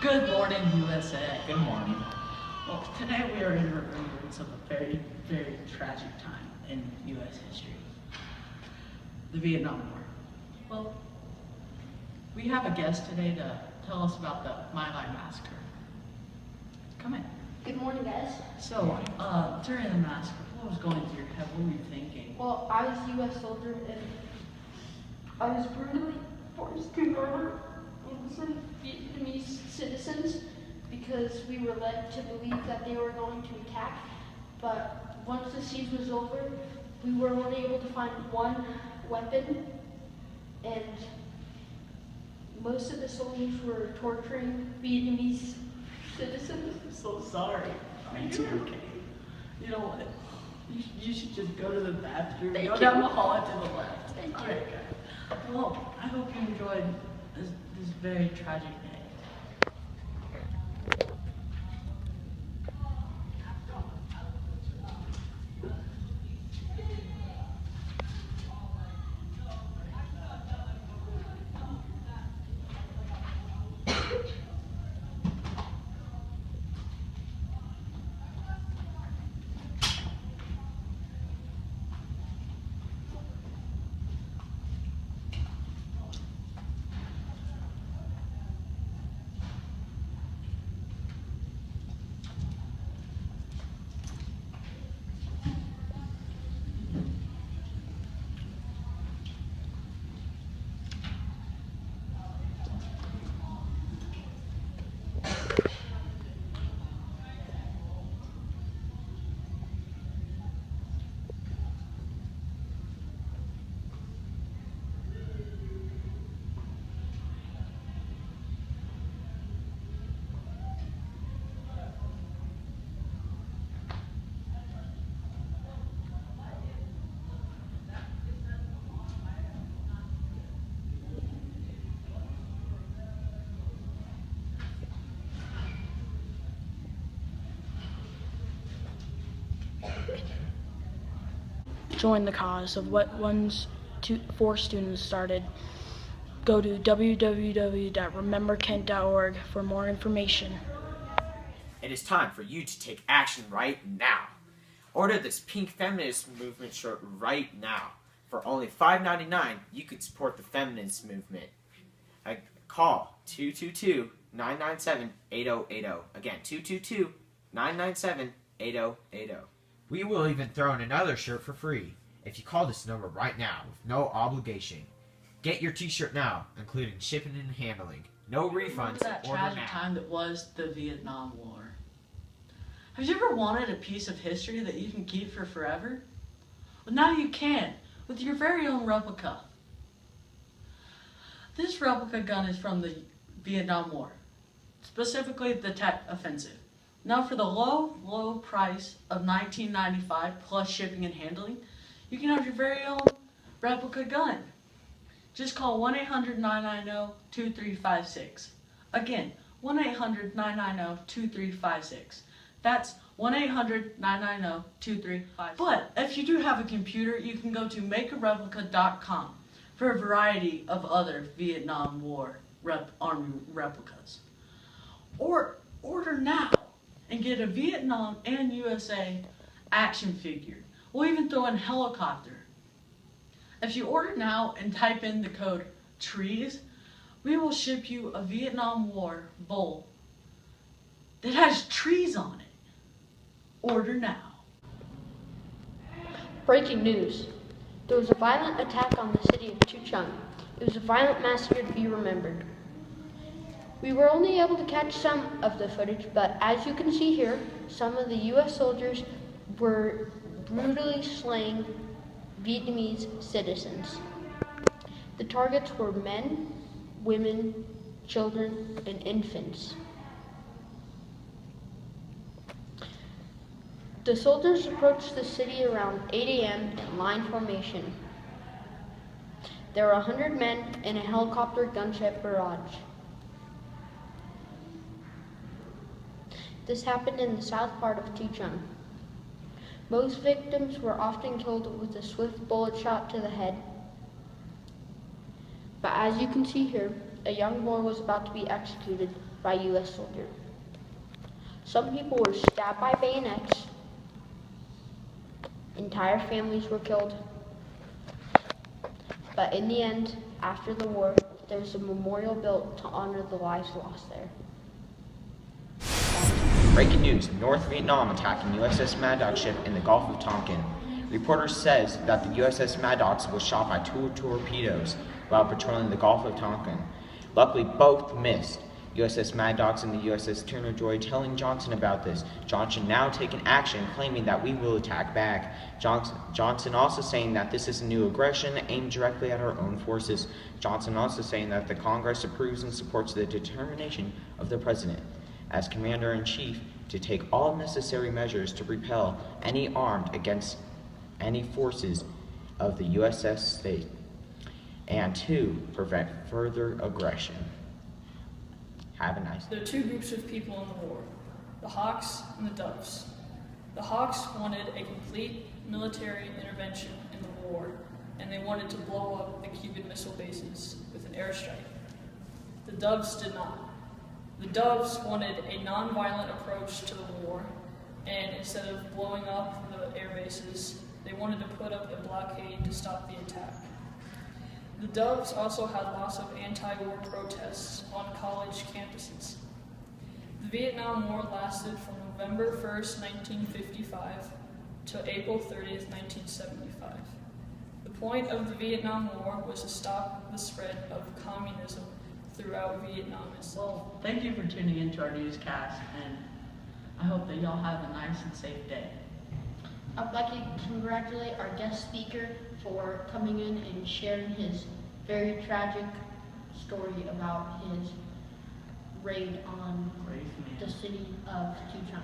Good morning, USA. Good morning. Well, today we are in remembrance of a very, very tragic time in U.S. history, the Vietnam War. Well, we have a guest today to tell us about the My Lai massacre. Come in. Good morning, guys. So, during the massacre, what was going through your head? What were you thinking? Well, I was a U.S. soldier and I was brutally forced to murder innocent Vietnamese citizens because we were led to believe that they were going to attack. But once the siege was over, we were only able to find one weapon, and most of the soldiers were torturing Vietnamese citizens. I'm so sorry. Me too. Okay. You know what? You should just go to the bathroom. Go down the hall and to the left. Thank you. All right, guys. Well, I hope you enjoyed this very tragic day. Join the cause of what four students started. Go to www.rememberkent.org for more information. It is time for you to take action right now. Order this pink feminist movement shirt right now. For only $5.99, you can support the feminist movement. Call 222-997-8080. Again, 222-997-8080. We will even throw in another shirt for free if you call this number right now with no obligation. Get your t-shirt now, including shipping and handling. No refunds. That Order tragic now. time that was the Vietnam War. Have you ever wanted a piece of history that you can keep for forever? Well, now you can, with your very own replica. This replica gun is from the Vietnam War, specifically the Tet Offensive. Now for the low price of $19.95 plus shipping and handling, you can have your very own replica gun. Just call 1-800-990-2356. Again, 1-800-990-2356. That's 1-800-990-2356. But if you do have a computer, you can go to makeareplica.com for a variety of other Vietnam War Army replicas. Or order now and get a Vietnam and USA action figure. We'll even throw in helicopter. If you order now and type in the code TREES, we will ship you a Vietnam War bowl that has trees on it. Order now. Breaking news. There was a violent attack on the city of Thu Trung. It was a violent massacre to be remembered. We were only able to catch some of the footage, but as you can see here, some of the U.S. soldiers were brutally slaying Vietnamese citizens. The targets were men, women, children, and infants. The soldiers approached the city around 8 a.m. in line formation. There were 100 men in a helicopter gunship barrage. This happened in the south part of Thu Trung. Most victims were often killed with a swift bullet shot to the head. But as you can see here, a young boy was about to be executed by a U.S. soldier. Some people were stabbed by bayonets. Entire families were killed. But in the end, after the war, there was a memorial built to honor the lives lost there. Breaking news, North Vietnam attacking USS Maddox ship in the Gulf of Tonkin. Reporters says that the USS Maddox was shot by 2 torpedoes while patrolling the Gulf of Tonkin. Luckily, both missed. USS Maddox and the USS Turner Joy telling Johnson about this. Johnson now taking action, claiming that we will attack back. Johnson also saying that this is a new aggression aimed directly at our own forces. Johnson also saying that the Congress approves and supports the determination of the President as Commander-in-Chief to take all necessary measures to repel any armed against any forces of the USS state and to prevent further aggression. Have a nice day. There are 2 groups of people in the war, the Hawks and the Doves. The Hawks wanted a complete military intervention in the war, and they wanted to blow up the Cuban Missile Bases with an airstrike. The Doves did not. The Doves wanted a non-violent approach to the war, and instead of blowing up the air bases, they wanted to put up a blockade to stop the attack. The Doves also had lots of anti-war protests on college campuses. The Vietnam War lasted from November 1st, 1955 to April 30th, 1975. The point of the Vietnam War was to stop the spread of communism throughout Vietnam. Well, thank you for tuning into our newscast, and I hope that y'all have a nice and safe day. I'd like to congratulate our guest speaker for coming in and sharing his very tragic story about his raid on Brave man. the city of Chu Chang.